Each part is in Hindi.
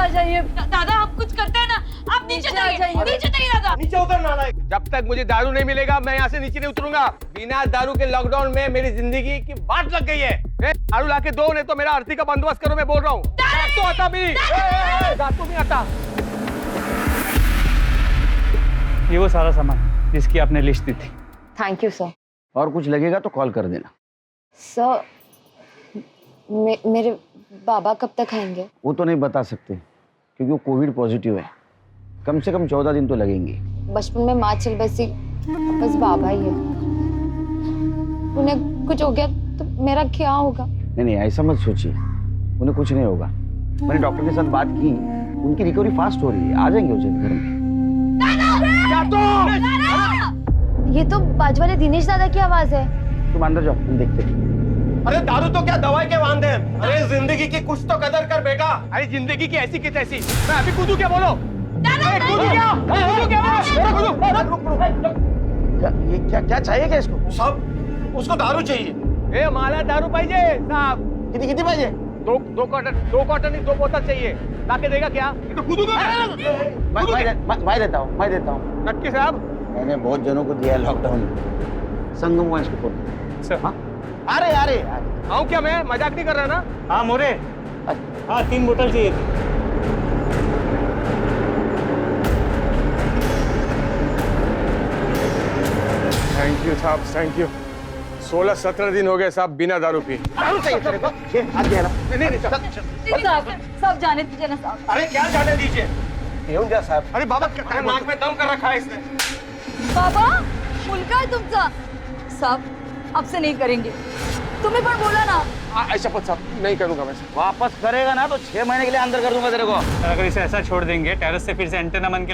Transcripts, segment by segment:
आ जाइए। दादा आप कुछ करते हैं ना, आप नीचे नीचे आ जाइए। नीचे जाइए दादा। नीचे उतरना है। जब तक मुझे दारू नहीं मिलेगा मैं यहाँ से नीचे नहीं उतरूंगा। बिना दारू के लॉकडाउन में मेरी जिंदगी की बाट लग गई है। दारू लाके दो, नहीं तो मेरा आरती का बंदोबस्त करो। मैं बोल रहा हूँ तो आता भी नहीं आता। ये वो सारा सामान जिसकी आपने लिस्ट दी थी। Thank you sir. और कुछ लगेगा तो कॉल कर देना। सर मेरे बाबा कब तक आएंगे? वो तो नहीं बता सकते क्योंकि वो कोविड पॉजिटिव है। कम से कम 14 दिन तो लगेंगे। बचपन में माँ चल बसी, बस बाबा ही है। उन्हें कुछ हो गया तो मेरा क्या होगा? नहीं ऐसा मत सोचिए, उन्हें कुछ नहीं होगा। मैंने डॉक्टर के साथ बात की, उनकी रिकवरी फास्ट हो रही है। आ जाएंगे उसे घर में। ये तो बाजू वाले दिनेश दादा की आवाज है। तुम अंदर जाओ, हम देखते हैं। अरे दारू तो क्या दवाई के वांदे हैं। अरे जिंदगी की कुछ तो कदर कर बेटा। अरे जिंदगी की ऐसी की तैसी। मैं अभी कूदू क्या बोलो? कूदू क्या? कूदू क्या बोलो? ये क्या चाहिए क्या इसको? सब उसको दारू चाहिए। ए माला दारू पाहिजे साहब। कितनी पाहिजे? दो कॉटन नहीं, 2 बोतल चाहिए। लाके देगा क्या? तो कूदू मैं देता हूँ। नक्की साहब। मैंने बहुत जनों को दिया है लॉकडाउन में। संगम वाइंस को फोन। हाँ अरे आऊँ क्या? मैं मजाक नहीं कर रहा ना। हाँ मोरे, हाँ 3 बोतल चाहिए थी। थैंक यू साहब, थैंक यू। 16-17 दिन हो गए साहब बिना दारू पी। दारू चाहिए तेरे को? ये हाथ दे रहा। नहीं साहब जाने दीजिए ना साहब। अरे क्या जाने दीजिए? येऊन जा साहब। अरे बाबा नाक में दम कर रखा है इसने। बाबा मुलगा है तुमचा। साहब आपसे नहीं करेंगे, तुम्हें पर बोला ना। ऐसा पद साहब नहीं करूंगा मैं। वापस करेगा ना तो 6 महीने के लिए अंदर कर दूंगा तेरे को। अगर इसे ऐसा छोड़ देंगे टेरेस से फिर से एंटेना बन के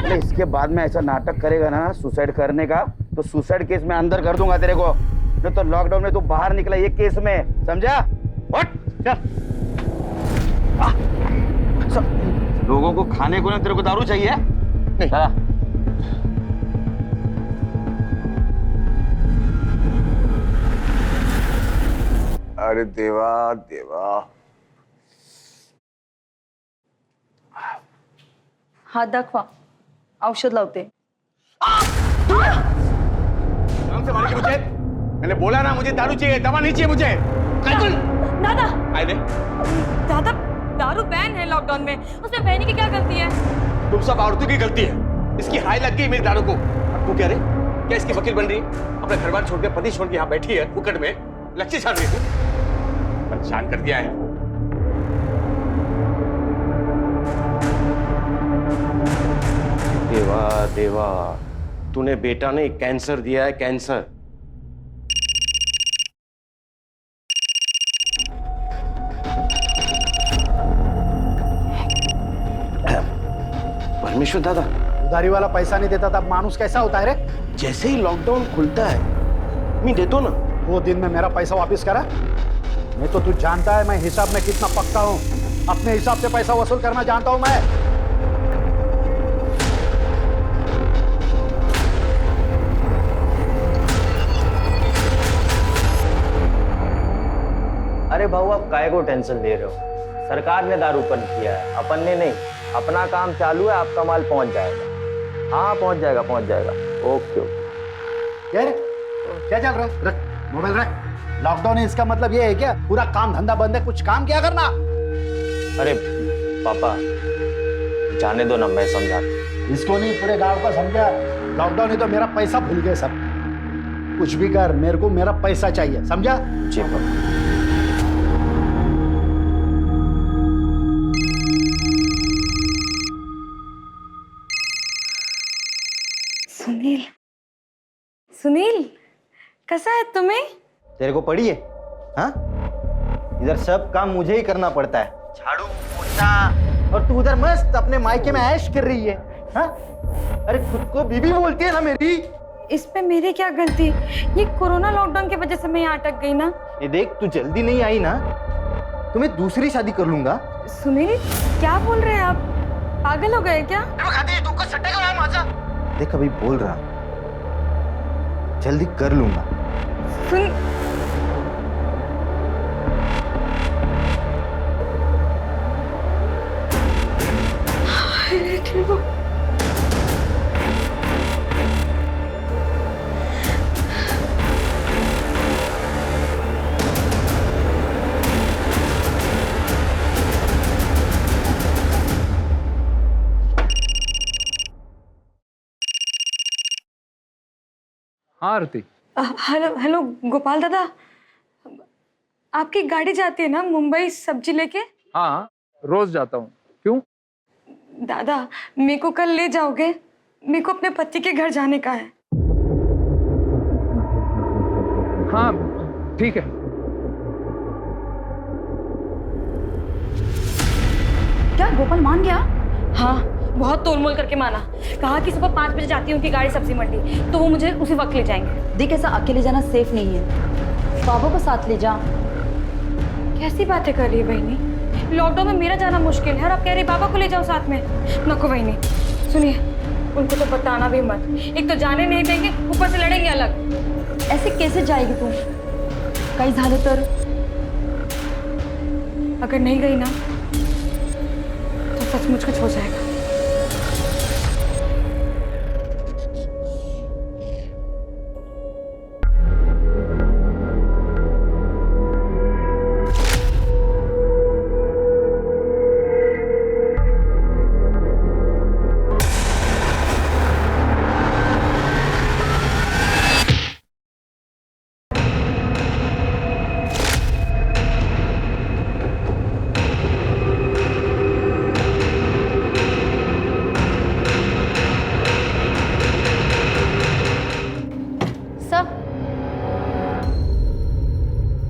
अरे इसके बाद में ऐसा नाटक करेगा ना सुसाइड करने का, तो सुसाइड केस में अंदर कर दूंगा तेरे को। नहीं तो लॉकडाउन में तू बाहर निकला ये केस में, समझा? उठ चल। लोगों को खाने को ना तेरे को दारू चाहिए? नहीं चला। अरे देवा देवा। हात दाखवा, औषध लावते। आराम से मारेंगे मुझे। मैंने बोला ना मुझे दारू चाहिए, दवा नहीं चाहिए मुझे। दादा आए दादा दारू बैन है लॉकडाउन में, उसमें बहनी की क्या गलती है? तुम सब औरतों की गलती है। इसकी हाई लग गई मेरी दारू को। अब तू क्या रे? क्या इसकी वकील बन रही? अपना घर बार छोड़ के, पति छोड़ के यहाँ बैठी है फुकट में, लच्ची छाड़ रही थी। परेशान कर दिया है। देवा देवा, तूने बेटा ने कैंसर दिया है, कैंसर। परमेश्वर दादा, उधारी वाला पैसा नहीं देता तब मानुस कैसा होता है रे? जैसे ही लॉकडाउन खुलता है मैं देता ना। वो दिन में मेरा पैसा वापस करा। नहीं तो तू जानता है मैं हिसाब में कितना पक्का हूँ। अपने हिसाब से पैसा वसूल करना जानता हूँ मैं। अरे भाऊ आप काहे को टेंशन ले रहे हो? सरकार ने दारू बंद किया है, अपन ने नहीं। अपना काम चालू है, आपका माल पहुंच जाएगा। हाँ पहुंच जाएगा। ओके। यार क्या चल रहा है? रख मोबाइल रख। लॉकडाउन है इसका मतलब ये है क्या पूरा काम धंधा बंद है, कुछ काम क्या करना? अरे पापा जाने दो ना, मैं समझाता। इसको नहीं पूरे गांव को समझा। लॉकडाउन है तो मेरा पैसा भूल गए सब। कुछ भी कर, मेरे को मेरा पैसा चाहिए, समझा? जी पापा। सुनील कैसा है तुम्हें? तेरे को पड़ी है? हाँ इधर सब काम मुझे ही करना पड़ता है, झाड़ू पोछा, और तू उधर मस्त अपने मायके में ऐश कर रही है। हाँ अरे खुद को बीबी बोलती है ना मेरी। इस पे मेरी क्या गलती? ये कोरोना लॉकडाउन की वजह से मैं यहाँ अटक गई ना। ये देख तू जल्दी नहीं आई ना तो मैं दूसरी शादी कर लूंगा। सुनील क्या बोल रहे हैं आप? पागल हो गए क्या? देख अभी बोल रहा, जल्दी कर लूंगा। सुन हाँ आरती। हेलो हेलो गोपाल दादा, आपकी गाड़ी जाती है ना मुंबई सब्जी लेके? हाँ रोज जाता हूँ। क्यों? दादा मेरे को कल ले जाओगे? मेरे को अपने पति के घर जाने का है। हाँ ठीक है। क्या गोपाल मान गया? हाँ बहुत तोलमोल करके माना। कहा कि सुबह 5 बजे जाती है उनकी गाड़ी सब्जी मंडी, तो वो मुझे उसी वक्त ले जाएंगे। देख ऐसा अकेले जाना सेफ नहीं है, बाबा को साथ ले जा। कैसी बातें कर रही है बहनी? लॉकडाउन में मेरा जाना मुश्किल है और आप कह रही बाबा को ले जाओ साथ में। नको बहनी, सुनिए उनको तो बताना भी मत। एक तो जाने नहीं देंगे, ऊपर से लड़ेंगे अलग। ऐसे कैसे जाएगी तू? काही झालं तर? अगर नहीं गई ना तो सचमुच कुछ हो जाएगा।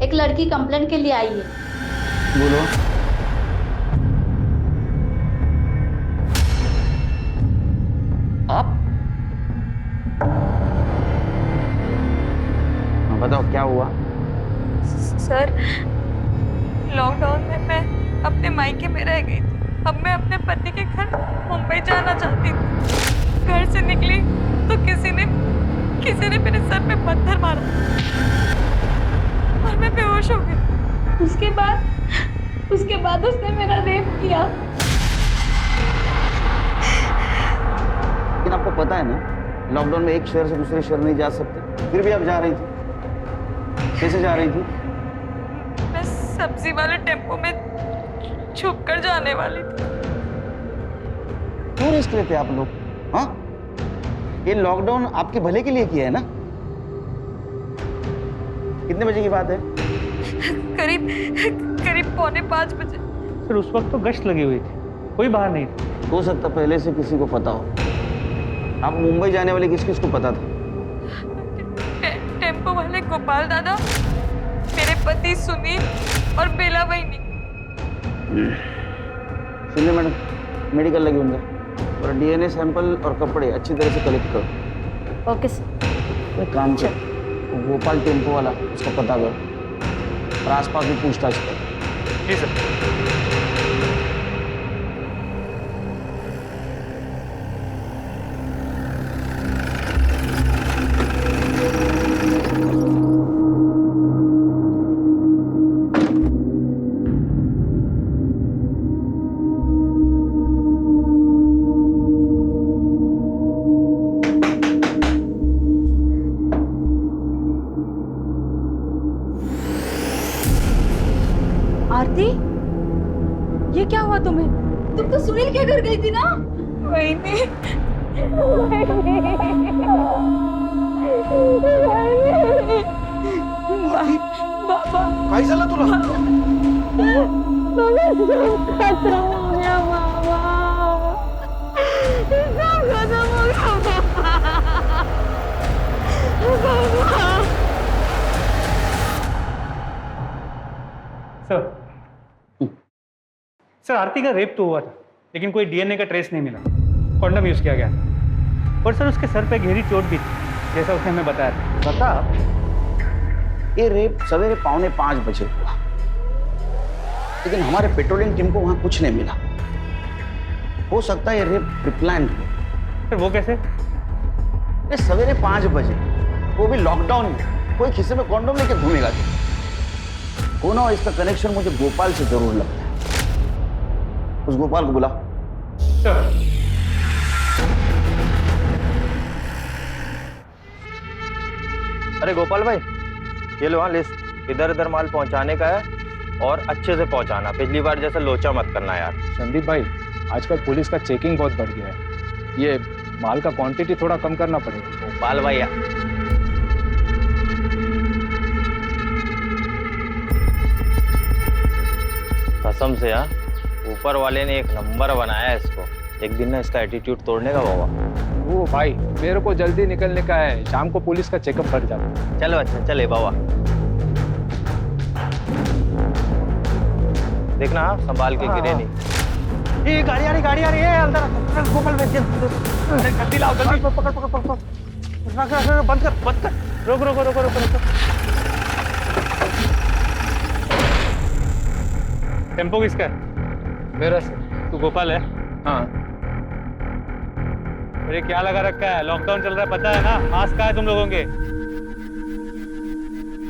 एक लड़की कंप्लेंट के लिए आई है। बोलो। आप? हाँ, बताओ क्या हुआ? सर लॉकडाउन में मैं अपने मायके में रह गई थी। अब मैं अपने पति के घर मुंबई जाना चाहती थी। घर से निकली तो किसी ने मेरे सर पे पत्थर मारा और मैं बेहोश हो गई। उसके बाद उसने मेरा रेप किया। लेकिन आपको पता है ना, लॉकडाउन में एक शहर से दूसरे शहर नहीं जा सकते, फिर भी आप जा रही थी। कैसे जा रही थी? मैं सब्जी वाले टेम्पो में छुप कर जाने वाली थी। क्यों रिस्क लेते आप लोग? हाँ, ये लॉकडाउन आपके भले के लिए किया है ना? कितने बजे की बात है? करीब 4:45 बजे। फिर उस वक्त तो गश्त लगी हुई थी, कोई बाहर नहीं था। हो सकता पहले से किसी को पता हो। आप मुंबई जाने वाले किस किस को पता था? टेम्पो वाले गोपाल दादा, मेरे पति सुनील और बेला बहनी। सुनिए मैडम, मेडिकल लगे होंगे और डीएनए सैंपल और कपड़े अच्छी तरह से कलेक्ट करो। Okay sir. एक काम कर, वो गोपाल टेम्पो वाला उसका पता करो और आसपास भी पूछताछ करो। जी सर। आरती, ये क्या हुआ तुम्हें? तुम तो सुनील के घर गई थी ना? वही नहीं। बाबा काय झालं तुला? खत्म हो गया बाबा। खत्म हो गया सर आरती का रेप तो हुआ था, लेकिन कोई डीएनए का ट्रेस नहीं मिला। कॉन्डम यूज किया गया था। और सर उसके सर पे गहरी चोट भी थी, जैसा उसने हमें बताया था। बता, ये रेप सवेरे 4:45 बजे हुआ, लेकिन हमारे पेट्रोलिंग टीम को वहां कुछ नहीं मिला। हो सकता है ये रेप प्रिप्लान हो। सर वो कैसे? ये सवेरे 5 बजे, वो भी लॉकडाउन में, कोई खिस्से में कॉन्डोम लेके घूमेगा? हो ना, इसका कनेक्शन मुझे गोपाल से जरूर लगता है। उस गोपाल को बुला। सर अरे गोपाल भाई, ये लो हाँ लिस्ट, इधर इधर माल पहुंचाने का है और अच्छे से पहुंचाना, पिछली बार जैसा लोचा मत करना यार। संदीप भाई, आजकल पुलिस का चेकिंग बहुत बढ़ गया है, ये माल का क्वांटिटी थोड़ा कम करना पड़ेगा। गोपाल भैया, कसम से हाँ, ऊपर वाले ने एक नंबर बनाया है इसको, एक दिन ना इसका एटीट्यूड तोड़ने का बाबा। वो भाई, मेरे को जल्दी निकलने का है, शाम को पुलिस का चेकअप कर जाता। चलो अच्छा, चले बाबा, देखना हाँ, संभाल के गिरे नहीं। ये गाड़ी आ रही है, अंदर गोपाल भाई, अरे जल्दी लाओ, जल्दी। पकड़ रख, बंद कर, रोक। टेम्पो किसका है? मेरा सर। तू गोपाल है? हाँ। अरे क्या लगा रखा है? लॉकडाउन चल रहा है, पता है ना? मास्क कहाँ है तुम लोगों के?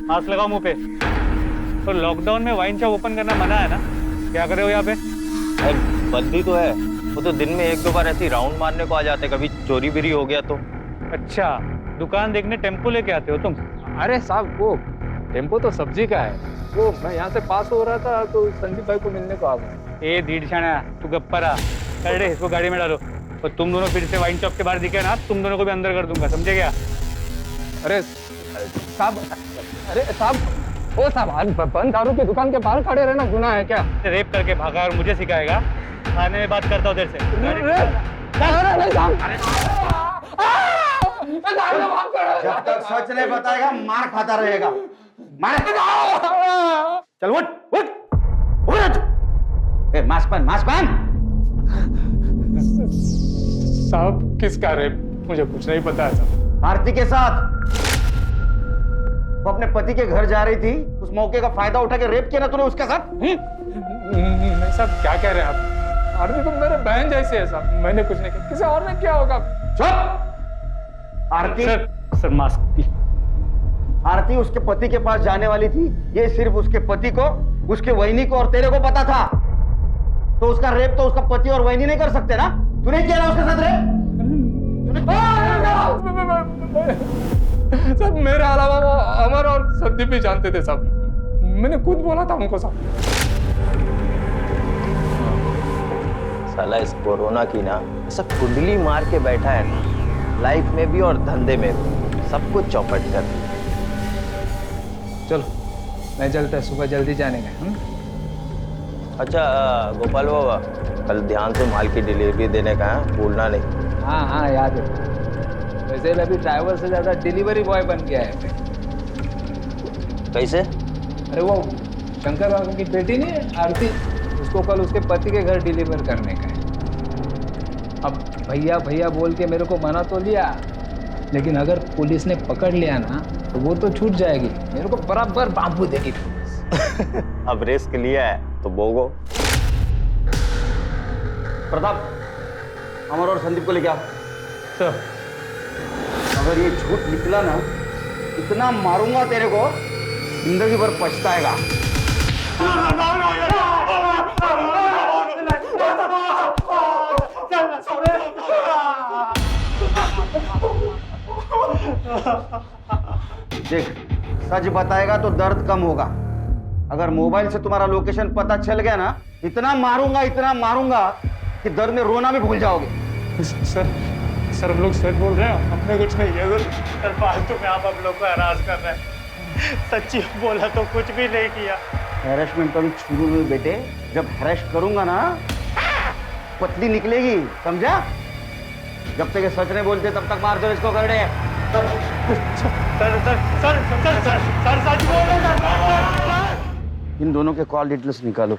मास्क लगाओ मुंह पे। तो लॉकडाउन में वाइन शॉप ओपन करना मना है ना? क्या कर रहे हो यहाँ पे? बंदी तो है, वो तो दिन में 1-2 बार ऐसी राउंड मारने को आ जाते, कभी चोरी बिरी हो गया तो। अच्छा, दुकान देखने टेम्पो लेके आते हो तुम? अरे साहब, वो टेम्पो तो सब्जी का है, वो मैं यहाँ से पास हो रहा था तो संदीप भाई को मिलने को आ गया। ए दीडशाना, तू गप्पा रहा। अरे इसको गाड़ी में डालो, और तुम दोनों फिर से वाइन शॉप के बाहर दिखे ना, तुम दोनों को भी अंदर कर दूंगा, समझे क्या? अरे साहब, ओ साहब, बंद दारू की दुकान के बाहर खड़े रहना गुनाह है क्या? रेप करके भागा और मुझे सिखाएगा? थाने में बात करता हूँ देर से। जब तक सच नहीं बताएगा मार खाता रहेगा। मार। चल उठ। ए, मास्क पहन। साहब किसका रेप? मुझे कुछ नहीं पता है साहब। आरती के साथ वो अपने पति के घर जा रही थी, उस मौके का फायदा उठा के रेप किया ना तूने उसके साथ? नहीं साहब, क्या कह रहे हैं आप? आरती तो मेरे बहन जैसे है साहब, मैंने कुछ नहीं किया, किसी और ने क्या होगा? चुप। आरती सर मास्क। आरती उसके पति के पास जाने वाली थी, ये सिर्फ उसके पति को, उसके वहिनी को और तेरे को पता था, तो उसका रेप तो उसका पति और वहिनी नहीं कर सकते ना? तूने किया ना उसके साथ रेप? सब मेरे अलावा वो अमर और संदीप भी जानते थे साहब, मैंने खुद बोला था उनको साहब। साला इस कोरोना की ना ऐसा कुंडली मार के बैठा है ना, लाइफ में भी और धंधे में भी, सब कुछ चौपट कर दिया। चलो मैं चलता है, सुबह जल्दी जाने का। अच्छा गोपाल बाबा, कल ध्यान से माल की डिलीवरी देने का है, भूलना नहीं। हाँ याद है। वैसे मैं अभी ड्राइवर से ज्यादा डिलीवरी बॉय बन गया है। कैसे? अरे वो शंकर बाबू की बेटी नहीं है आरती, उसको कल उसके पति के घर डिलीवर करने का है। अब भैया बोल के मेरे को मना तो लिया, लेकिन अगर पुलिस ने पकड़ लिया ना तो वो तो छूट जाएगी, मेरे को बराबर बांबू देगी पुलिस। अब रिस्क लिया है तो भोगो। प्रताप, अमर और संदीप को लेके आओ। सर, अगर ये झूठ निकला ना, इतना मारूंगा तेरे को, जिंदगी भर पछताएगा। देख, सच बताएगा तो दर्द कम होगा। अगर मोबाइल से तुम्हारा लोकेशन पता चल गया ना, इतना मारूंगा कि दर्द में रोना भी भूल जाओगे। सर हम लोग सच बोल रहे हैं, हमने कुछ नहीं किया सर। फालतू में आप लोग को हरास कर रहे हैं। सच्ची बोला तो कुछ भी नहीं किया। हैरेसमेंट कभी शुरू हुई बेटे, जब हैरेस करूंगा ना पतली निकलेगी, समझा? जब तक ये सच नहीं बोलते तब तक मार दो इसको करड़े। सर सच बोल रहे हैं। इन दोनों के कॉल डिटेल्स निकालो,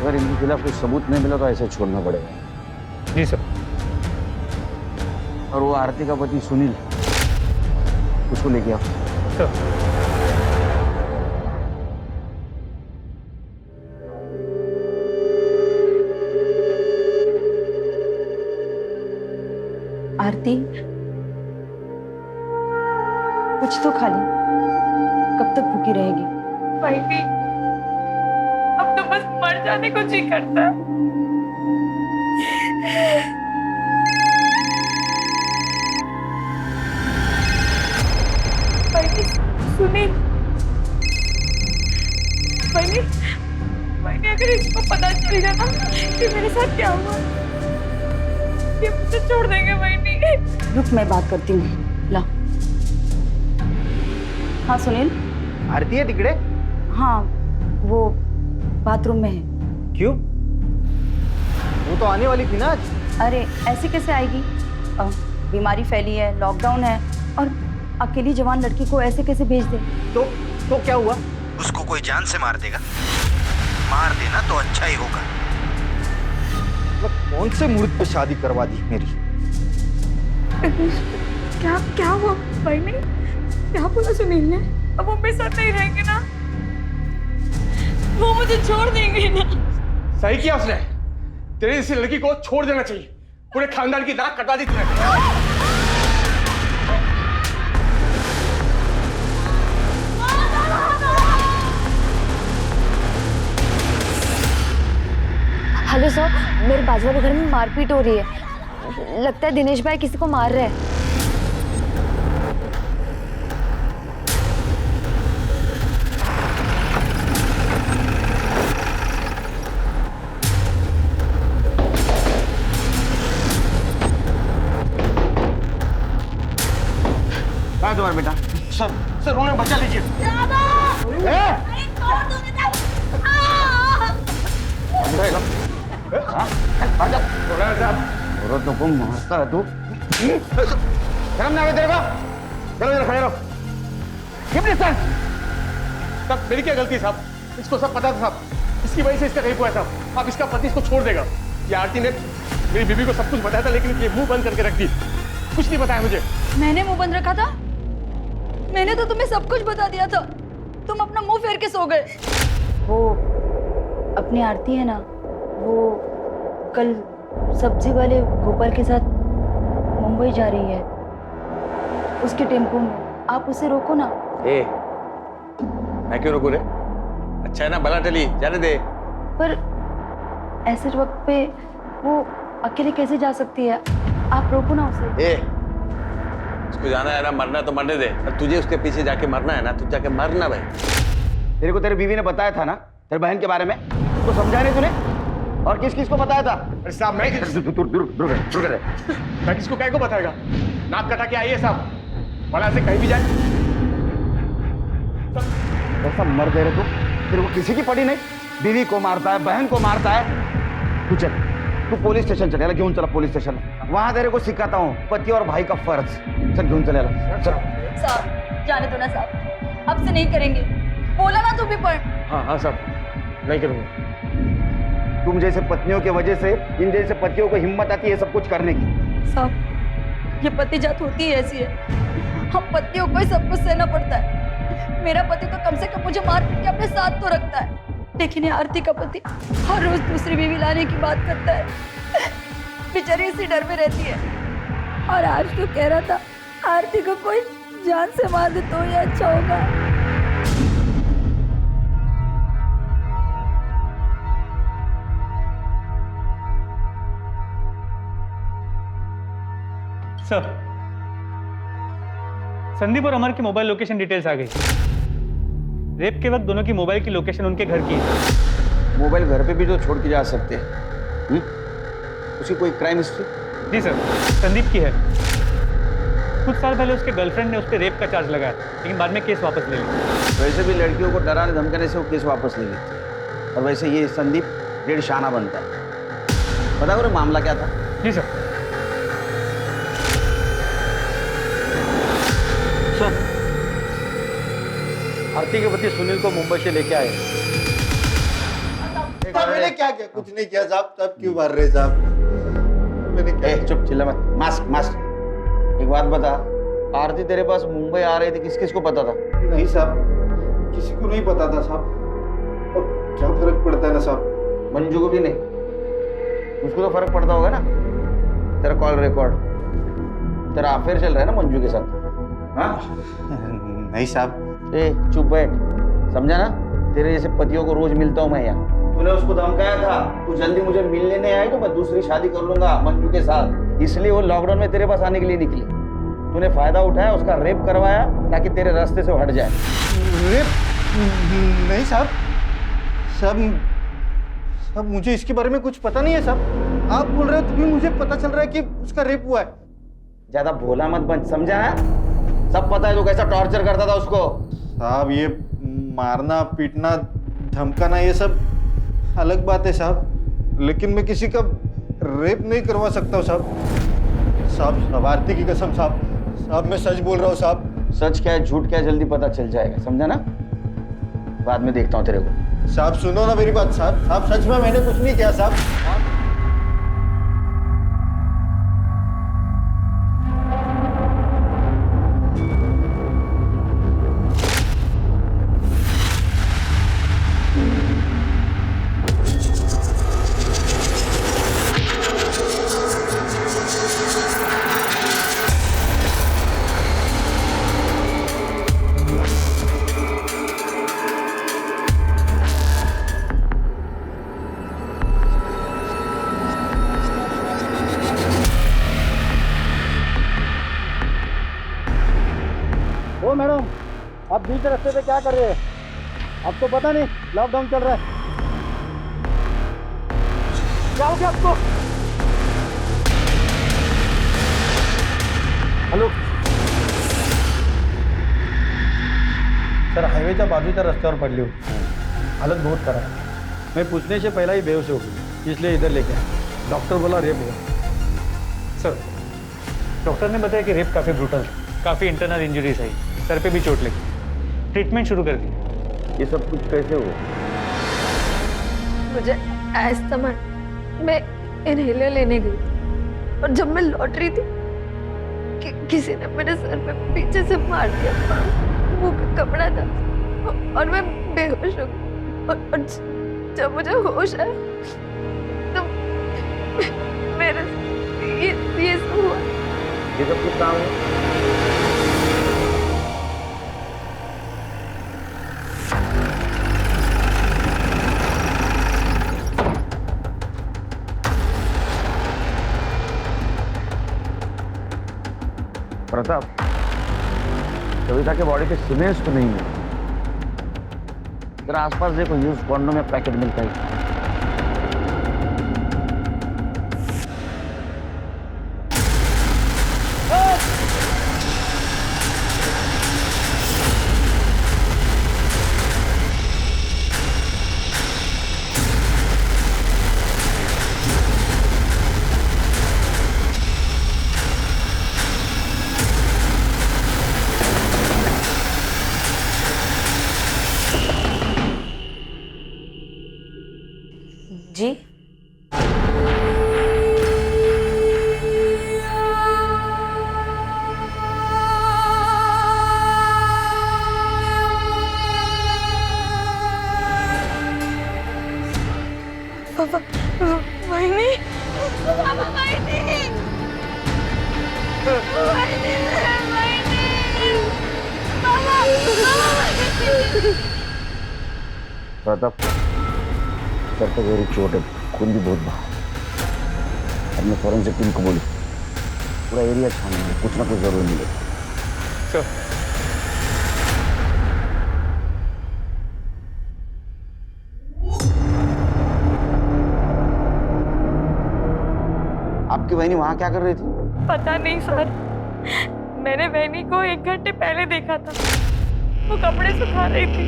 अगर इनके खिलाफ कोई सबूत नहीं मिला तो ऐसे छोड़ना पड़ेगा। जी सर। और वो आरती का पति सुनील, उसको लेके आओ। सर। आरती, कुछ तो खा ले, कब तक भूखी रहेगी? भाई भी अब तो बस मर जाने को जी करता है। सुनील, मैंने अगर इसको पता चल गया ना कि मेरे साथ क्या हुआ, ये मुझे छोड़ देंगे। मैंने रुक, मैं बात करती हूँ। ला। हाँ सुनील। आरती है तिकड़े? हाँ, वो बाथरूम में है। क्यों? वो तो आने वाली थी ना आज। अरे ऐसे कैसे आएगी? बीमारी फैली है, लॉकडाउन है, और अकेली जवान लड़की को ऐसे कैसे भेज दे? तो क्या हुआ? उसको कोई जान से मार देगा। मार देना तो अच्छा ही होगा। वो कौन से मुहूर्त पे शादी करवा दी मेरी? क्या हुआ भाई ने? क्या बोला सुनील ने? अब वो मेरे साथ नहीं रहेंगे ना? वो मुझे छोड़ देंगे ना? सही किया उसने। तेरी जैसी लड़की को छोड़ देना चाहिए। पूरे खानदान की नाक कटा दी तूने। हेलो सर, मेरे बाजू वाले घर में मारपीट हो रही है। लगता है दिनेश भाई किसी को मार रहे हैं। कहाँ है तुम्हारा बेटा? सर उन्हें बचा लीजिए। औरत को मारता है तू? शर्म ना आवे तेरे को? चलो इधर खड़े रहो। साहब मेरी क्या गलती साहब? इसको सब पता था साहब। इसकी वजह से इसका रेप हुआ साहब। अब इसका पति इसको छोड़ देगा। ये आरती ने मेरी बीवी को सब कुछ बताया था, लेकिन ये मुंह बंद करके रख दी। कुछ नहीं बताया मुझे। मैंने मुंह बंद रखा था? मैंने तो तुम्हें सब कुछ बता दिया था। तुम अपना मुंह फेर के सो गए। वो अपनी आरती है ना, वो कल सब्जी वाले गोपाल के साथ मुंबई जा रही है, उसके टेम्पो में। आप उसे रोको ना। मैं क्यों रोकू रे? अच्छा है ना, भला टली, जाने दे। पर ऐसे वक्त पे वो अकेले कैसे जा सकती है? आप रोको ना उसे। उसको जाना है ना, मरना तो मरने दे। और तुझे उसके पीछे जाके मरना है ना, तू जाके मरना भाई। तेरे को तेरी बीवी ने बताया था ना तेरी बहन के बारे में? उसको समझाया नहीं तूने? और किस किस को बताया था? अरे साहब मैं किसको क्या को बताएगा? नाक कटा के आई है साहब, भला से कहीं भी जाए। ऐसा मर दे रहे तू? तेरे को किसी की पड़ी नहीं? बीवी को मारता है, बहन को मारता है। तू चल, तू पुलिस स्टेशन चलेगा। क्यों चला पुलिस स्टेशन? वहां तेरे को सिखाता हूँ पति और भाई का फर्ज। चल क्यों चलेगा? चल। साहब जाने दो ना साहब, अब से नहीं करेंगे। बोला ना तू भी पढ़। हाँ साहब, नहीं करूँगा। तुम जैसे पत्नियों की वजह से इन जैसे पतियों को हिम्मत आती है सब कुछ करने की। साहब ये पति जात होती है ऐसी है। हम पतियों को ही सब कुछ सहना पड़ता है। मेरा पति तो कम से कम मुझे मार पीट के अपने साथ तो रखता है, लेकिन ये आरती का पति हर रोज दूसरी बीवी लाने की बात करता है। बेचारी इसी डर में रहती है। और आज तो कह रहा था आरती को कोई जान से मार दे तो ये अच्छा होगा। सर, संदीप और अमर की मोबाइल लोकेशन डिटेल्स आ गई। रेप के वक्त दोनों की मोबाइल की लोकेशन उनके घर की है। मोबाइल घर पे भी तो छोड़ के जा सकते हैं। उसकी कोई क्राइम हिस्ट्री? जी सर, संदीप की है। कुछ साल पहले उसके गर्लफ्रेंड ने उस पर रेप का चार्ज लगाया, लेकिन बाद में केस वापस ले लिया। वैसे भी लड़कियों को डराने धमकाने से वो केस वापस ले लेते। और वैसे ये संदीप डेढ़ शाना बनता है। पता करो मामला क्या था? जी सर। आरती के पति सुनील को मुंबई से लेके आए। मैंने क्या किया? कुछ नहीं किया साहब। तब क्यों मार रहे साहब? मैंने क्या? चुप, चिल्ला मत। Mask mask. एक बात बता, आरती तेरे पास मुंबई आ रही थी, किस किस को पता था? नहीं साहब, किसी को नहीं पता था साहब। और क्या फर्क पड़ता है ना साहब? मंजू को भी नहीं? उसको तो फर्क पड़ता होगा ना। तेरा कॉल रिकॉर्ड, तेरा अफेयर चल रहा है ना मंजू के साथ? हाँ? नहीं साहब। चुप बैठ। समझा ना? तेरे जैसे पतियों को रोज मिलता हूँ मैं यहाँ। तूने उसको धमकाया था, तू जल्दी मुझे मिलने नहीं आई तो मैं दूसरी शादी कर लूंगा मंजू के साथ, इसलिए वो लॉकडाउन में तेरे पास आने के लिए निकली। तूने फायदा उठाया, उसका रेप करवाया ताकि तेरे रास्ते से हट जाए। रेप नहीं साहब, साहब साहब मुझे इसके बारे में कुछ पता नहीं है साहब। आप बोल रहे हो तभी मुझे पता चल रहा है कि उसका रेप हुआ है। ज्यादा भोला मत बन, समझा है? सब पता है तू कैसा टॉर्चर करता था उसको। साहब ये मारना पीटना धमकाना ये सब अलग बात है साहब, लेकिन मैं किसी का रेप नहीं करवा सकता हूँ साहब। साहब आरती की कसम साहब, साहब मैं सच बोल रहा हूँ साहब। सच क्या है झूठ क्या है जल्दी पता चल जाएगा, समझा ना? बाद में देखता हूँ तेरे को। साहब सुनो ना मेरी बात साहब, साहब सच में मैंने कुछ नहीं किया साहब। ओ मैडम, आप बीच रास्ते पे क्या कर रहे हैं? आपको पता नहीं लॉकडाउन चल रहा है। क्या हो गया आपको? हॅलो सर, हायवेच्या बाजूच्या रस्त्यावर पडली होती, हालत बहुत खराब है। मैं पूछने से पहला ही बेहोश हो गई, इसलिए इधर लेके आया। डॉक्टर बोला रेप हुआ। सर, डॉक्टर ने बताया कि रेप काफ़ी ब्रूटल है, काफ़ी इंटरनल इंजरीज आई, सर पे भी चोट लगी, ट्रीटमेंट शुरू कर दी। ये सब कुछ कैसे हुआ? मुझे अस्थमा, मैं इनहेलर लेने गई थी और जब मैं लौट रही थी किसी ने मेरे सर पे पीछे से मार दिया, मुंह पे कपड़ा था और मैं बेहोश हो गई। और जब मुझे होश आया तो मेरे ये सब हुआ। ये सब कुछ काम है? प्रताप, कविता के बॉडी पे सीमेंट्स तो नहीं है। जरा आसपास देखो, यूज कॉन्डोम या पैकेट मिलता है। जी पापा, वाहिनी, पापा, वाहिनी, वाहिनी, वाहिनी, पापा, वाहिनी। प्रताप, सर पे गहरी चोट है, खून भी बहुत बहा। अब मैं फॉरेंसिक टीम को बोलूं, पूरा एरिया छानना है, कुछ ना कुछ जरूर मिलेगा। सर, आपकी बहनी वहां क्या कर रही थी? पता नहीं सर, मैंने बहनी को 1 घंटे पहले देखा था, वो कपड़े सुखा रही थी।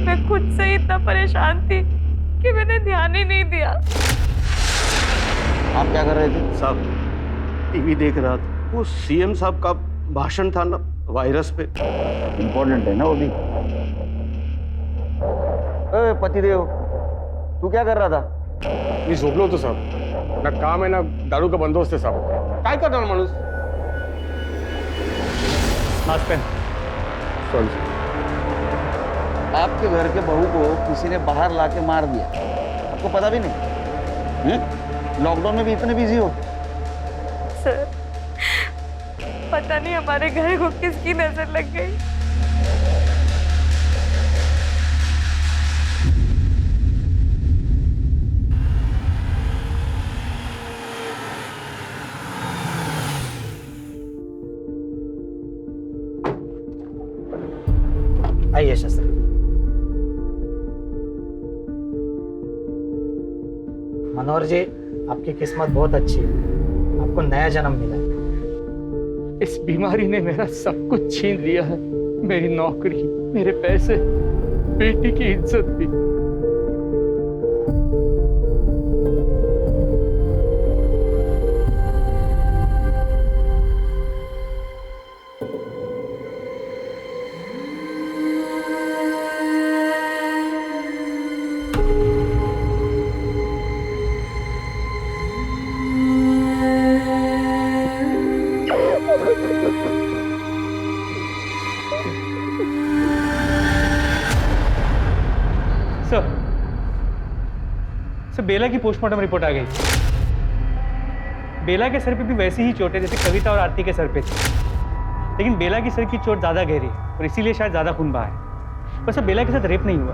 मैं खुद से ही इतना परेशान थी कि मैंने ध्यान ही नहीं दिया। आप क्या कर रहे थे? साहब टीवी देख रहा था, वो सीएम साहब का भाषण था ना वायरस पे। इम्पोर्टेंट है ना वो भी। पतिदेव, तू क्या कर रहा था? मी झोपलो होतो साहब, ना काम आहे ना दारू का बंदोबस्त आहे साहब। काय करणार माणूस? मास्क पहन। सॉरी। आपके घर के बहू को किसी ने बाहर लाके मार दिया, आपको पता भी नहीं? लॉकडाउन में भी इतने बिजी हो? सर, पता नहीं हमारे घर को किसकी नजर लग गई। ये शस्त्र। मनोहर जी, आपकी किस्मत बहुत अच्छी है, आपको नया जन्म मिला है। इस बीमारी ने मेरा सब कुछ छीन लिया है, मेरी नौकरी, मेरे पैसे, बेटी की इज्जत भी। सर, बेला की पोस्टमार्टम रिपोर्ट आ गई। बेला के सर पे भी वैसी ही चोट है जैसे कविता और आरती के सर पे थी, लेकिन बेला की सर की चोट ज्यादा गहरी है और इसीलिए शायद ज्यादा खून बहा है। पर सर, बेला के साथ रेप नहीं हुआ।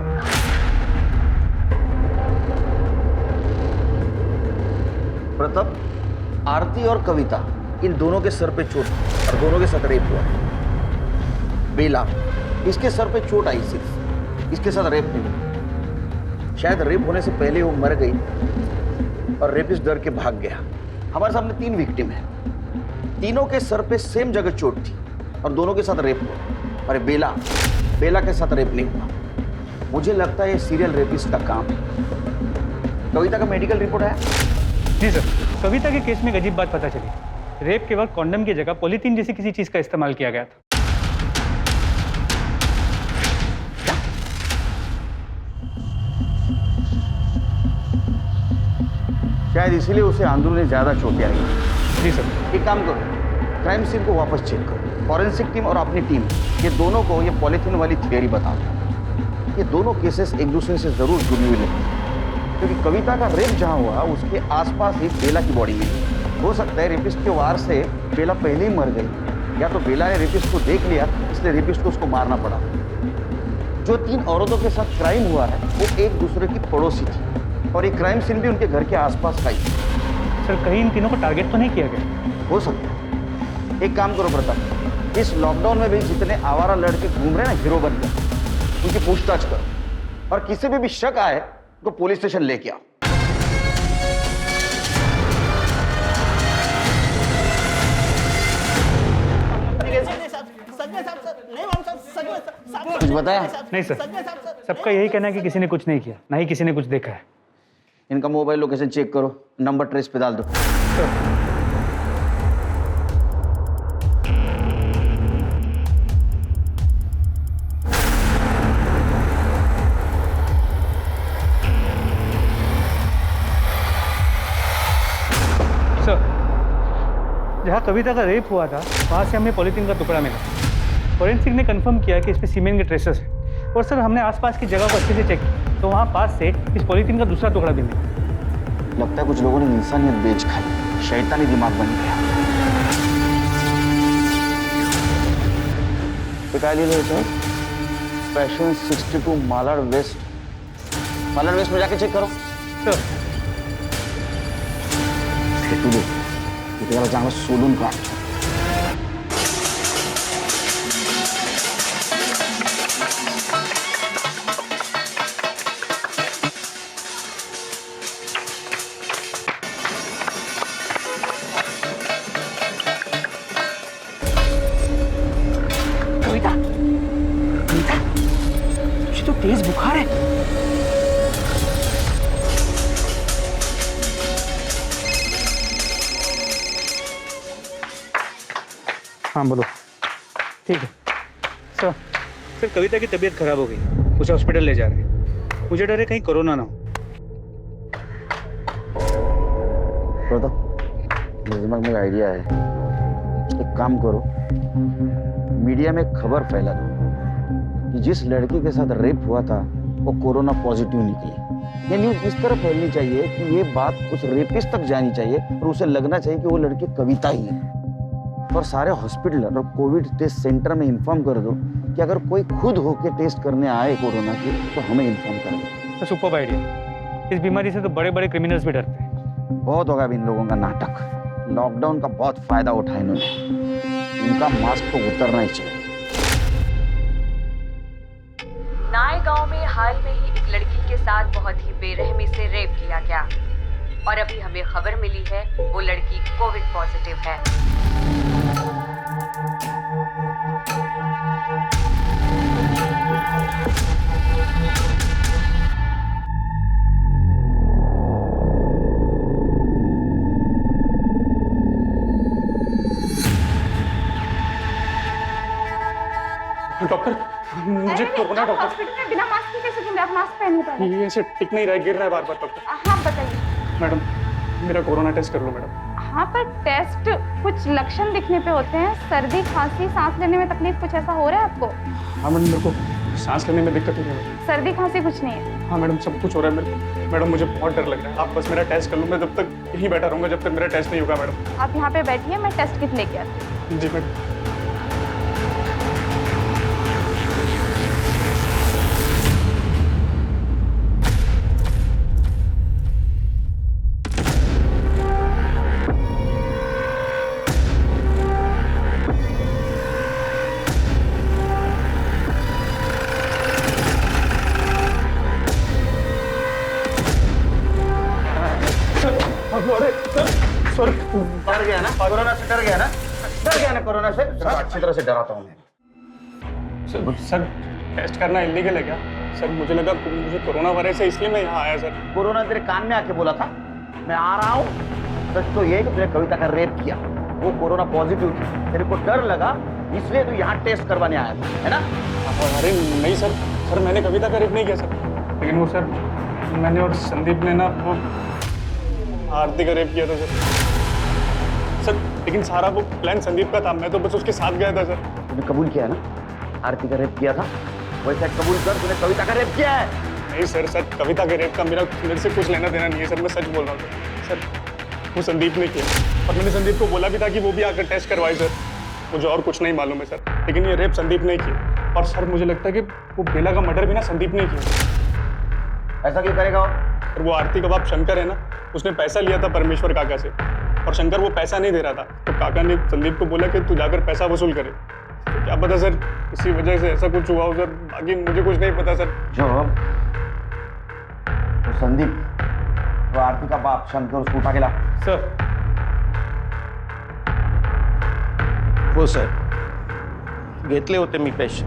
प्रताप, आरती और कविता इन दोनों के सर पे चोट और दोनों के साथ रेप हुआ है। बेला, इसके सर पे चोट आई सिर्फ, इसके साथ रेप नहीं हुआ। शायद रेप होने से पहले वो मर गई और रेपिस्ट डर के भाग गया। हमारे सामने 3 विक्टिम है, तीनों के सर पे सेम जगह चोट थी और दोनों के साथ रेप हुआ। और बेला के साथ रेप नहीं हुआ। मुझे लगता है ये सीरियल रेपिस्ट का काम है। कविता का मेडिकल रिपोर्ट आया? जी सर, कविता के केस में एक अजीब बात पता चली। रेप के वक्त कॉन्डम की जगह पॉलीथीन जैसी किसी चीज का इस्तेमाल किया गया था। शायद इसीलिए उसे अंदरूनी ज्यादा चोटें आई। जी सर। एक काम करो, क्राइम सीन को वापस चेक करो। फॉरेंसिक टीम और अपनी टीम, ये दोनों को ये पॉलीथीन वाली थियरी बताओ। ये दोनों केसेस एक दूसरे से जरूर जुड़ी हुई लगती है, क्योंकि कविता का रेप जहाँ हुआ उसके आसपास ही बेला की बॉडी मिली। हो सकता है रेपिस्ट के वार से बेला पहले ही मर गई, या तो बेला ने रेपिस्ट को देख लिया इसलिए रेपिस्ट को उसको मारना पड़ा। जो 3 औरतों के साथ क्राइम हुआ है वो एक दूसरे की पड़ोसी थी और एक क्राइम सीन भी उनके घर के आसपास का ही। सर, कहीं इन तीनों को टारगेट तो नहीं किया गया? हो सकता है। एक काम करो प्रताप, इस लॉकडाउन में भी जितने आवारा लड़के घूम रहे हैं ना हीरो बनकर, उनकी पूछताछ करो और किसी पे भी शक आए तो पुलिस स्टेशन लेके आओ। कुछ बताया? नहीं सर, सबका यही कहना है कि किसी ने कुछ नहीं किया, ना ही किसी ने कुछ देखा है। इनका मोबाइल लोकेशन चेक करो, नंबर ट्रेस पे डाल दो। सर, जहाँ कविता का रेप हुआ था वहाँ से हमें पॉलीथीन का टुकड़ा मिला। फॉरेंसिक ने कंफर्म किया कि इसमें सीमेंट के ट्रेसेस हैं। और सर, हमने आसपास की जगह को अच्छे से चेक किया तो वहाँ पास से इस पॉलीथीन का दूसरा टुकड़ा भी मिला। लगता है कुछ लोगों ने इंसानियत बेच खाई, शैतानी दिमाग बन गया। पैशन 62 मालाड वेस्ट में जाके चेक करो। सर, त्याला चांगलं सोलून काढ। तुझे तो तेज बुखार है। हाँ बोलो। ठीक है सर। सर, कविता की तबीयत खराब हो गई, उसे हॉस्पिटल ले जा रहे हैं। मुझे डर है कहीं कोरोना ना हो। मेरे दिमाग में एक आइडिया है। एक काम करो, मीडिया में खबर फैला दो कि जिस लड़की के साथ रेप हुआ था वो कोरोना पॉजिटिव निकली। ये न्यूज़ इस तरह फैलनी चाहिए कि ये बात उस रेपिस्ट तक जानी चाहिए और उसे लगना चाहिए कि वो लड़की कविता ही है। और सारे हॉस्पिटल और कोविड टेस्ट सेंटर में इन्फॉर्म कर दो कि अगर कोई खुद होके टेस्ट करने आए कोरोना की तो हमें इन्फॉर्म कर दो। तो सुपर आइडिया। इस बीमारी से तो बड़े बड़े क्रिमिनल्स भी डरते हैं। बहुत होगा इन लोगों का नाटक। लॉकडाउन का बहुत फायदा उठाया इन्होंने। इनका मास्क तो उतरना ही चाहिए। साथ बहुत ही बेरहमी से रेप किया गया और अभी हमें खबर मिली है वो लड़की कोविड पॉजिटिव है। डॉक्टर मुझे कोरोना डॉक्टर हॉस्पिटल में बिना मास्क के कैसे घूम रहे? आप मास्क पहनिए पहले। ये ऐसे टिक नहीं रहा है, गिर रहा है बार बार डॉक्टर। हाँ बताइए। मैडम मेरा कोरोना टेस्ट कर लो मैडम। हाँ पर टेस्ट कुछ लक्षण दिखने पे होते हैं, सर्दी खांसी सांस लेने में तकलीफ, कुछ ऐसा हो रहा है आपको? हाँ मैडम मेरे को सांस लेने में दिक्कत हो रही है। सर्दी खांसी कुछ नहीं है? हाँ मैडम सब कुछ हो रहा है मेरे को। मैडम मुझे बहुत डर लग रहा है, आप बस मेरा टेस्ट कर लो। मैं जब तक यहीं बैठा रहूँगा जब तक मेरा टेस्ट नहीं होगा मैडम। आप यहाँ पे बैठिए, मैं टेस्ट किट लेके आती हूँ। जी मैडम। डर गया ना कोरोना से? डर गया ना कोरोना से? अच्छी तरह से डराता हूँ मैं। सर टेस्ट करना इलीगल है क्या? सर मुझे लगा मुझे कोरोना वायरस है इसलिए मैं यहाँ आया सर। कोरोना तेरे कान में आके बोला था मैं आ रहा हूँ। सच तो ये कि तुझे कविता का रेप किया, वो कोरोना पॉजिटिव थी, तेरे को डर लगा इसलिए तू यहाँ टेस्ट करवाने आया था, है ना? अरे नहीं सर, सर मैंने कविता का रेप नहीं किया सर। लेकिन वो सर मैंने और संदीप ने ना वो आरती का रेप किया था सर। लेकिन सारा वो प्लान संदीप का था, मैं तो बस उसके साथ गया था सर। तूने कबूल किया ना आरती का रेप किया था? वैसे कबूल कर, तूने कविता का रेप किया है। नहीं सर, सर कविता के रेप का मेरे से कुछ लेना देना नहीं है सर, मैं सच बोल रहा हूँ सर। वो संदीप ने किया और मैंने संदीप को बोला भी था कि वो भी आकर टेस्ट करवाए सर। मुझे और कुछ नहीं मालूम है सर, लेकिन ये रेप संदीप ने किया। और सर मुझे लगता है कि वो बेला का मर्डर भी ना संदीप ने किया। ऐसा क्यों करेगा वो आरती का बाप शंकर है ना, उसने पैसा लिया था परमेश्वर काका से और शंकर वो पैसा नहीं दे रहा था, तो काका ने संदीप को बोला कि तू जाकर पैसा वसूल करे। तो क्या पता सर इसी वजह से ऐसा कुछ हुआ हो सर, बाकी मुझे कुछ नहीं पता सर। जो तो संदीप, वो आरती का बाप शंकर, उसको उठा के ला। सर हो सर घेतले होते मी पैसे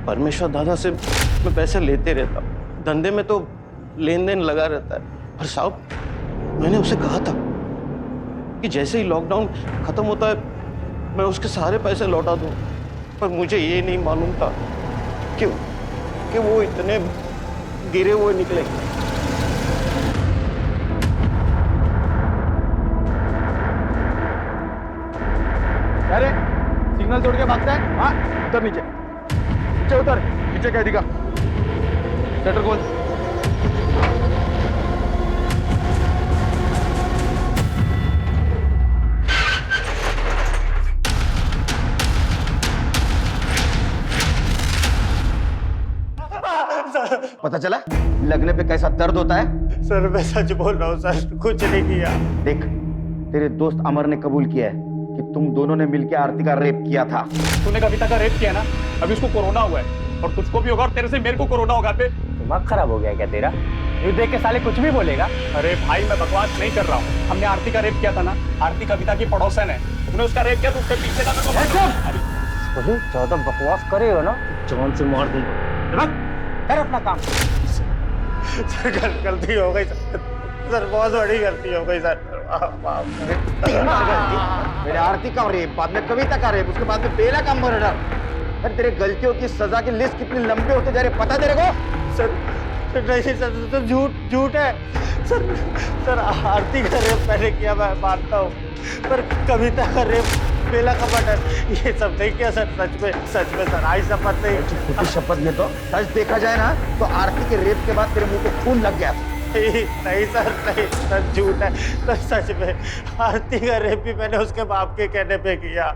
परमेश्वर दादा से मैं पैसे लेते रहता हूँ, धंधे में तो लेन देन लगा रहता है। पर साहब मैंने उसे कहा था कि जैसे ही लॉकडाउन खत्म होता है मैं उसके सारे पैसे लौटा दूं, पर मुझे ये नहीं मालूम था कि वो इतने गिरे हुए निकले। अरे सिग्नल तोड़ के भागता है? हाँ उतर नीचे, नीचे उतर, नीचे कह दिखा, शटर खोल। पता चला लगने पे कैसा दर्द होता है? सर मैं सच बोल रहा हूँ सर, कुछ नहीं किया। देख तेरे दोस्त अमर ने कबूल किया है कि तुम दोनों ने मिलकर आरती का रेप किया था। तूने कविता का रेप किया ना, अभी उसको कोरोना हुआ है और तुझको भी होगा और तेरे से मेरे को कोरोना होगा। दिमाग खराब हो गया क्या तेरा? यू देख के साले कुछ भी बोलेगा। अरे भाई मैं बकवास नहीं कर रहा हूँ, हमने आरती का रेप किया था ना, आरती कविता की पड़ोसन है, तुमने उसका रेप किया तो उसके पीछे था। बोले ज्यादा बकवास करेगा ना जान से मार दूंगा। कर अपना काम। सर गलती हो गई सर, बहुत बड़ी गलती हो गई सर। मेरे आरती का रेप, बाद में कविता का रेप, उसके बाद में बेला का मर्डर। अरे तेरे गलतियों की सजा की लिस्ट कितनी लंबी होती जा रही है पता तेरे को? सर नहीं सर, तो झूठ है सर। आरती का रेप मैंने किया, मैं मानता हूँ, पर कविता का रेप, बेला का मर्डर, ये सब नहीं किया सर। सच में सर, आई शपथ नहीं। शपथ में तो सच देखा जाए ना तो आरती के रेप के बाद तेरे मुंह पे खून लग गया। नहीं सर झूठ है सर, सच में आरती का रेप भी मैंने उसके बाप के कहने पे किया।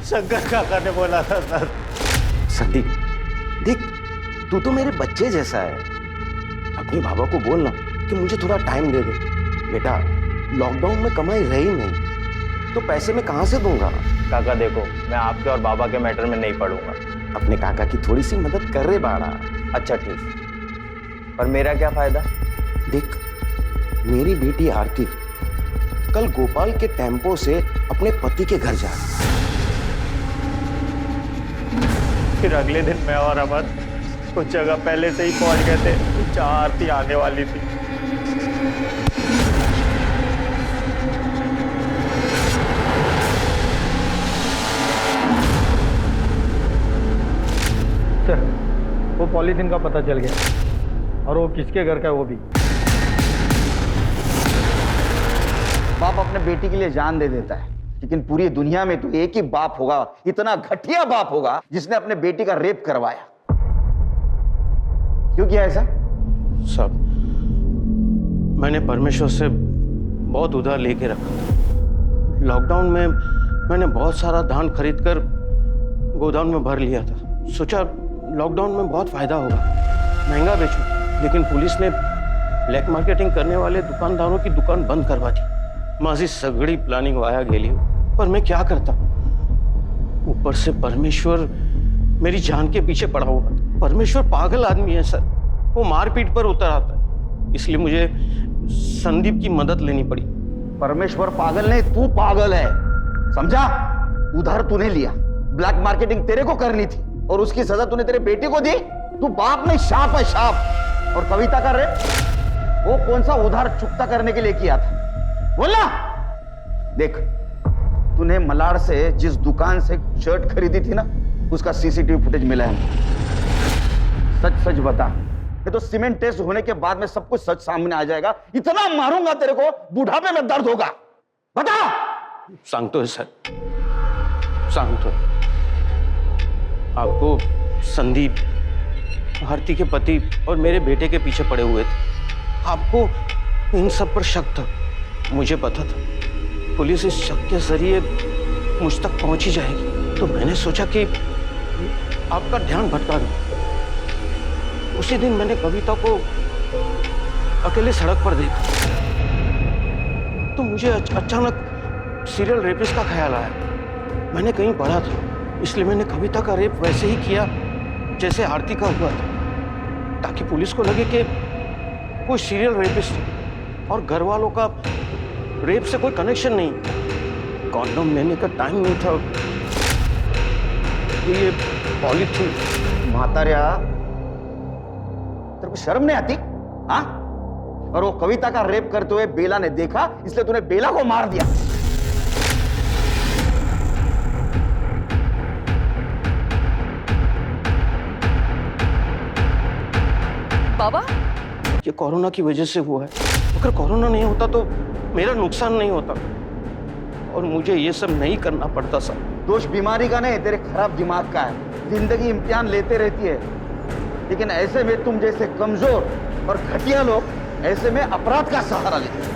शंकर काका ने बोला था सर। संदीप देख, तू तो मेरे बच्चे जैसा है, अपने बाबा को बोलना कि मुझे थोड़ा टाइम दे दे। बेटा लॉकडाउन में कमाई रही नहीं तो पैसे मैं कहाँ से दूंगा? काका देखो, मैं आपके और बाबा के मैटर में नहीं पड़ूंगा। अपने काका की थोड़ी सी मदद कर रहे बाड़ा। अच्छा ठीक है, पर मेरा क्या फायदा? देख, मेरी बेटी आरती कल गोपाल के टेम्पो से अपने पति के घर जा रही। फिर अगले दिन मैं और अमन कुछ जगह पहले से ही पहुंच गए थे जहाँ आरती आने वाली थी। सर, वो पॉलीथिन का पता चल गया और वो किसके घर का है वो भी। बाप अपने बेटी के लिए जान दे देता है, लेकिन पूरी दुनिया में तो एक ही बाप होगा, इतना घटिया बाप होगा जिसने अपने बेटी का रेप करवाया। क्यों किया ऐसा? सब मैंने परमेश्वर से बहुत उधार लेके रखा था। लॉकडाउन में मैंने बहुत सारा धान खरीद कर गोदाम में भर लिया था। सोचा लॉकडाउन में बहुत फायदा होगा, महंगा बेचूं, लेकिन पुलिस ने ब्लॅक मार्केटिंग करने वाले दुकानदारों की दुकान बंद करवा दी। माझी सगळी प्लानिंग वाया गेली, पर मैं क्या करता। ऊपर से परमेश्वर मेरी जान के पीछे पड़ा हुआ था। परमेश्वर पागल आदमी है सर, वो मारपीट पर उतर आता है, इसलिए मुझे संदीप की मदद लेनी पड़ी। परमेश्वर पागल नहीं, तू पागल है, समझा? उधार तूने लिया, ब्लैक मार्केटिंग तेरे को करनी थी और उसकी सजा तूने तेरे बेटे को दी। तू बाप नहीं, शाप है, शाप। और कविता कर रहे, वो कौन सा उधार चुकता करने के लिए किया था? बोलना। देख, तूने मलाड से जिस दुकान से शर्ट खरीदी थी ना, उसका सीसीटीवी फुटेज मिला है। सच सच बता, ये तो सीमेंट टेस्ट होने के बाद में सब कुछ सच सामने आ जाएगा। इतना मारूंगा तेरे को, बुढ़ापे में दर्द होगा। बता। सांगतोय सर, सांगतोय। आपको संदीप, आरती के पति और मेरे बेटे के पीछे पड़े हुए थे। आपको इन सब पर शक था, मुझे पता था पुलिस इस शक के जरिए मुझ तक पहुंच ही जाएगी, तो मैंने सोचा कि आपका ध्यान भटका दूं। उसी दिन मैंने कविता को अकेले सड़क पर देखा, तो मुझे अचानक सीरियल रेपिस्ट का ख्याल आया। मैंने कहीं पढ़ा था, इसलिए मैंने कविता का रेप वैसे ही किया जैसे आरती का हुआ था, ताकि पुलिस को लगे कि कोई सीरियल रेपिस्ट है और घर वालों का रेप से कोई कनेक्शन नहीं। कॉन्डोम लेने का टाइम नहीं था, ये पॉलीथिन। मातारिया, तेरे को शर्म नहीं आती? हाँ? और वो कविता का रेप करते हुए बेला ने देखा, इसलिए तूने बेला को मार दिया। बाबा, ये कोरोना की वजह से हुआ है। अगर कोरोना नहीं होता तो मेरा नुकसान नहीं होता और मुझे ये सब नहीं करना पड़ता सर। दोष बीमारी का नहीं, तेरे खराब दिमाग का है। जिंदगी इम्तिहान लेते रहती है, लेकिन ऐसे में तुम जैसे कमजोर और घटिया लोग ऐसे में अपराध का सहारा लेते हैं।